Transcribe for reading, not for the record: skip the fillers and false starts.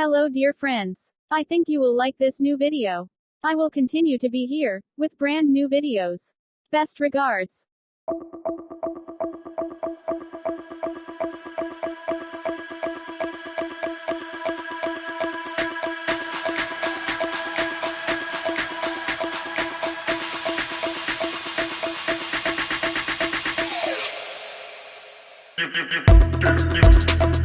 Hello dear friends. I think you will like this new video. I will continue to be here, with brand new videos. Best regards. You